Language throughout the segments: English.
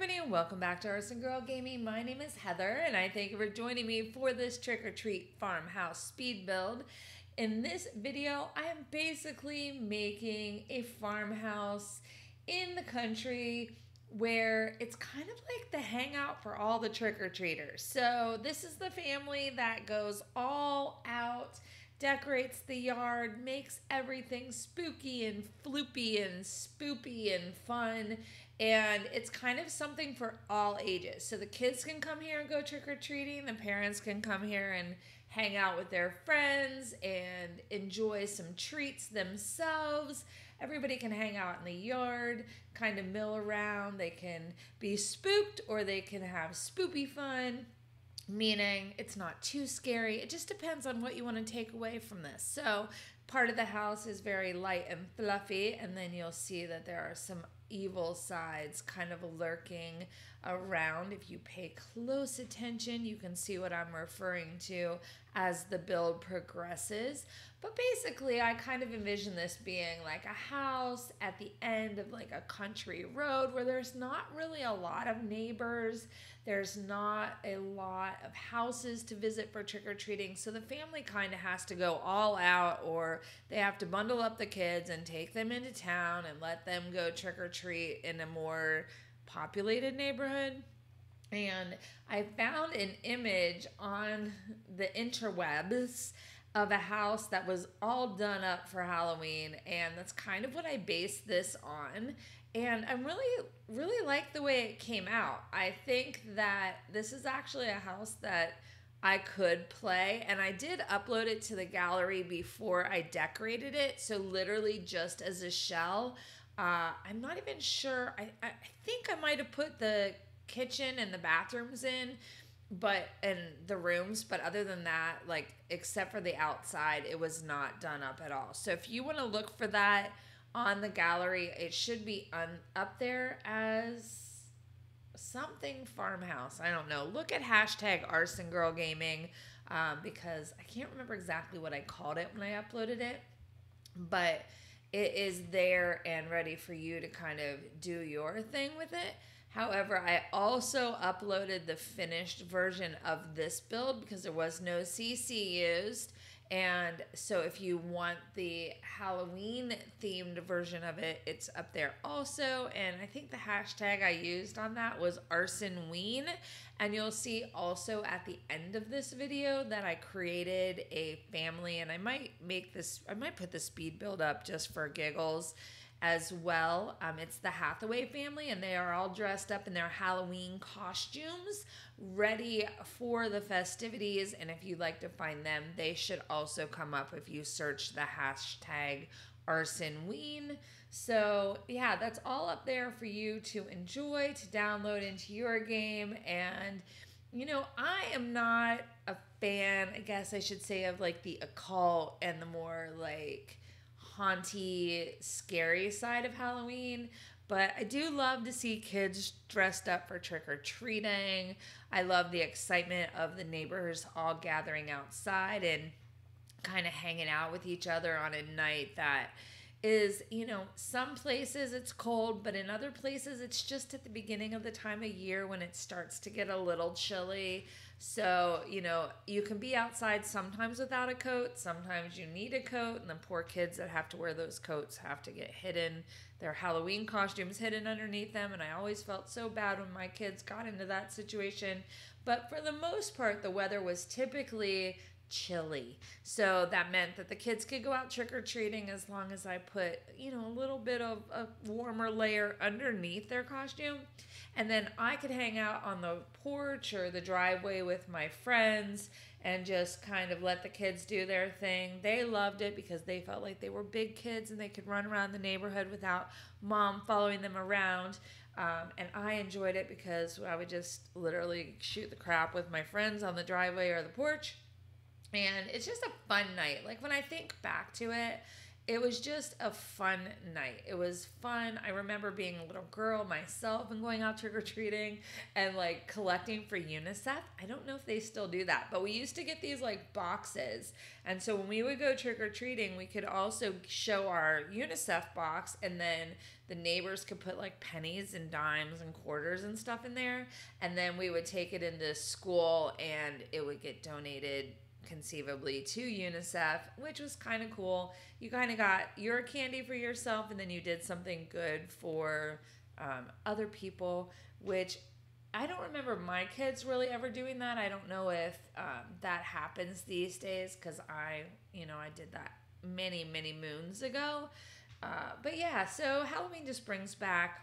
everybody, and welcome back to ArsenGirl Gaming. My name is Heather, and I thank you for joining me for this trick-or-treat farmhouse speed build. In this video, I am basically making a farmhouse in the country where it's kind of like the hangout for all the trick-or-treaters. So this is the family that goes all out, decorates the yard, makes everything spooky and floopy and spoopy and fun. And it's kind of something for all ages. So the kids can come here and go trick-or-treating. The parents can come here and hang out with their friends and enjoy some treats themselves. Everybody can hang out in the yard, kind of mill around. They can be spooked or they can have spoopy fun. Meaning it's not too scary. It just depends on what you want to take away from this. So part of the house is very light and fluffy, and then you'll see that there are some evil sides kind of lurking around. If you pay close attention, you can see what I'm referring to as the build progresses. But basically, I kind of envision this being like a house at the end of like a country road where there's not really a lot of neighbors. There's not a lot of houses to visit for trick-or-treating. So the family kind of has to go all out, or they have to bundle up the kids and take them into town and let them go trick-or-treat in a more populated neighborhood. And I found an image on the interwebs of a house that was all done up for Halloween, and that's kind of what I based this on. And I really like the way it came out. I think that this is actually a house that I could play, and I did upload it to the gallery before I decorated it, so literally just as a shell. I'm not even sure. I think I might have put the kitchen and the bathrooms in, and the rooms, but other than that, like, except for the outside, it was not done up at all. So if you want to look for that on the gallery, it should be up there as something farmhouse. I don't know. Look at hashtag ArsenGirl Gaming, because I can't remember exactly what I called it when I uploaded it, but it is there and ready for you to kind of do your thing with it. However, I also uploaded the finished version of this build because there was no CC used. And so if you want the Halloween themed version of it, it's up there also. And I think the hashtag I used on that was ArsenWeen. And you'll see also at the end of this video that I created a family, and I might put the speed build up just for giggles as well. It's the Hathaway family, and they are all dressed up in their Halloween costumes, ready for the festivities. And if you'd like to find them, they should also come up if you search the hashtag ArsenWeen. So yeah, that's all up there for you to enjoy, to download into your game. And you know, I am not a fan, I guess I should say, of like the occult and the more like haunty, scary side of Halloween, but I do love to see kids dressed up for trick-or-treating. I love the excitement of the neighbors all gathering outside and kind of hanging out with each other on a night that is, you know, some places it's cold, but in other places it's just at the beginning of the time of year when it starts to get a little chilly. So, you know, you can be outside sometimes without a coat. Sometimes you need a coat, and the poor kids that have to wear those coats have to get hidden, their Halloween costumes hidden underneath them. And I always felt so bad when my kids got into that situation. But for the most part, the weather was typically chilly. So that meant that the kids could go out trick-or-treating as long as I put, you know, a little bit of a warmer layer underneath their costume. And then I could hang out on the porch or the driveway with my friends and just kind of let the kids do their thing. They loved it because they felt like they were big kids and they could run around the neighborhood without mom following them around. And I enjoyed it because I would just literally shoot the crap with my friends on the driveway or the porch. And it's just a fun night. Like when I think back to it, it was just a fun night. It was fun. I remember being a little girl myself and going out trick-or-treating and like collecting for UNICEF. I don't know if they still do that, but we used to get these like boxes. And so when we would go trick-or-treating, we could also show our UNICEF box, and then the neighbors could put like pennies and dimes and quarters and stuff in there. And then we would take it into school and it would get donated conceivably to UNICEF, which was kind of cool. You kind of got your candy for yourself, and then you did something good for other people, which I don't remember my kids really ever doing that. I don't know if that happens these days, because I did that many, many moons ago. But yeah, so Halloween just brings back,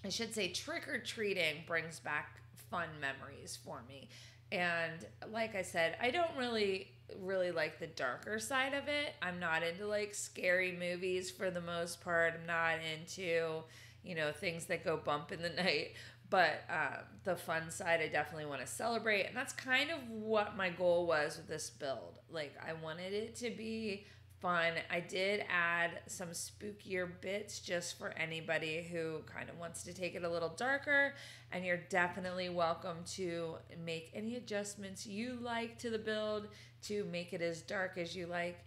I should say trick-or-treating brings back fun memories for me. And like I said, I don't really like the darker side of it. I'm not into like scary movies for the most part. I'm not into, things that go bump in the night. But the fun side, I definitely want to celebrate. And that's kind of what my goal was with this build. Like, I wanted it to be fun. I did add some spookier bits just for anybody who kind of wants to take it a little darker, and you're definitely welcome to make any adjustments you like to the build to make it as dark as you like.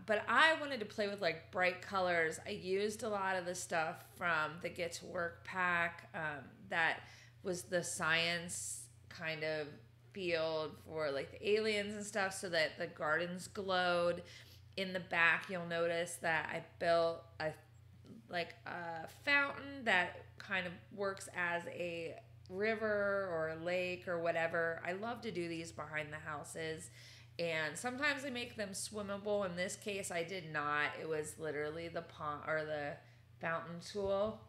But I wanted to play with like bright colors. I used a lot of the stuff from the Get to Work pack that was the science kind of field for like the aliens and stuff, so that the gardens glowed. In the back, you'll notice that I built a fountain that kind of works as a river or a lake or whatever. I love to do these behind the houses, and sometimes I make them swimmable. In this case, I did not. It was literally the pond or the fountain tool,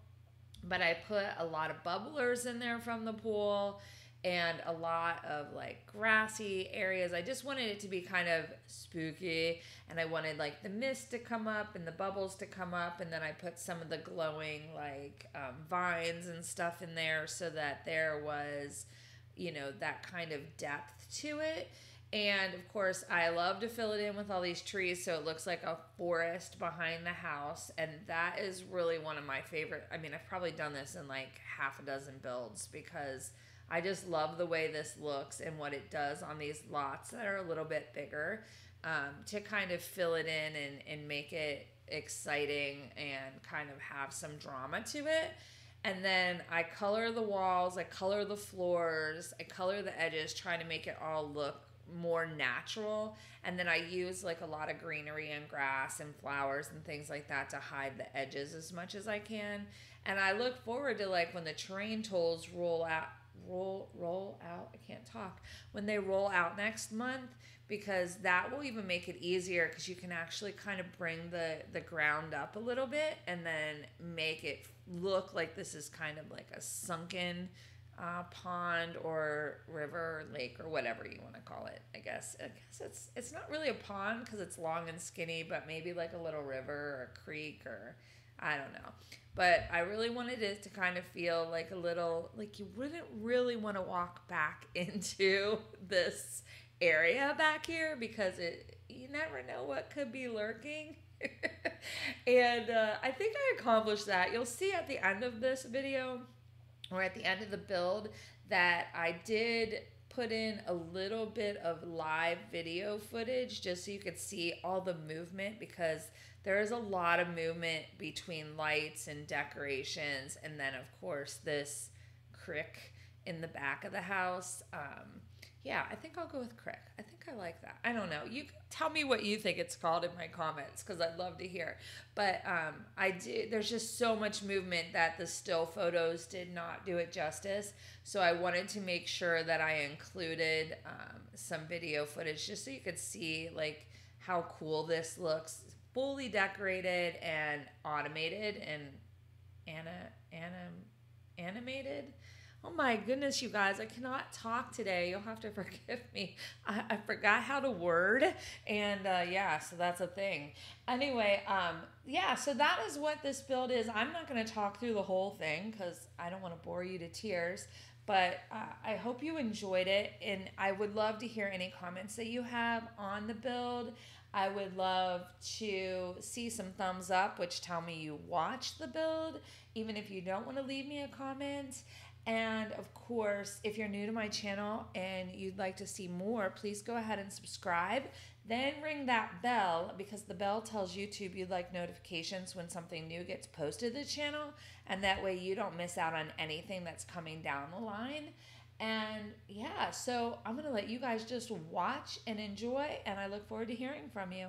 but I put a lot of bubblers in there from the pool and a lot of like grassy areas. I just wanted it to be kind of spooky, and I wanted like the mist to come up and the bubbles to come up, and then I put some of the glowing like vines and stuff in there, so that there was, that kind of depth to it. And of course, I love to fill it in with all these trees, so it looks like a forest behind the house. And that is really one of my favorite. I mean, I've probably done this in like half a dozen builds, because I just love the way this looks and what it does on these lots that are a little bit bigger, to kind of fill it in and make it exciting and kind of have some drama to it. And then I color the walls, I color the floors, I color the edges, trying to make it all look more natural. And then I use like a lot of greenery and grass and flowers and things like that to hide the edges as much as I can. And I look forward to like when the terrain tools roll out, I can't talk, when they roll out next month, because that will even make it easier, because you can actually kind of bring the ground up a little bit and then make it look like this is kind of like a sunken pond or river or lake or whatever you want to call it. I guess it's not really a pond because it's long and skinny, but maybe like a little river or a creek, or I don't know. But I really wanted it to kind of feel like a little, like you wouldn't really want to walk back into this area back here, because you never know what could be lurking. And I think I accomplished that. You'll see at the end of this video, or at the end of the build, that I did put in a little bit of live video footage just so you could see all the movement, because there is a lot of movement between lights and decorations, and then of course this crick in the back of the house. Yeah, I think I'll go with crick. I think I like that. I don't know. You tell me what you think it's called in my comments, because I'd love to hear. But there's just so much movement that the still photos did not do it justice. So I wanted to make sure that I included some video footage just so you could see like how cool this looks, fully decorated and automated and animated. Oh my goodness, you guys, I cannot talk today. You'll have to forgive me. I forgot how to word, and yeah, so that's a thing. Anyway, yeah, so that is what this build is. I'm not going to talk through the whole thing because I don't want to bore you to tears, But I hope you enjoyed it, and I would love to hear any comments that you have on the build. I would love to see some thumbs up, which tell me you watched the build, even if you don't want to leave me a comment. And of course, if you're new to my channel and you'd like to see more, please go ahead and subscribe. Then ring that bell, because the bell tells YouTube you'd like notifications when something new gets posted to the channel. And that way you don't miss out on anything that's coming down the line. And yeah, so I'm going to let you guys just watch and enjoy, and I look forward to hearing from you.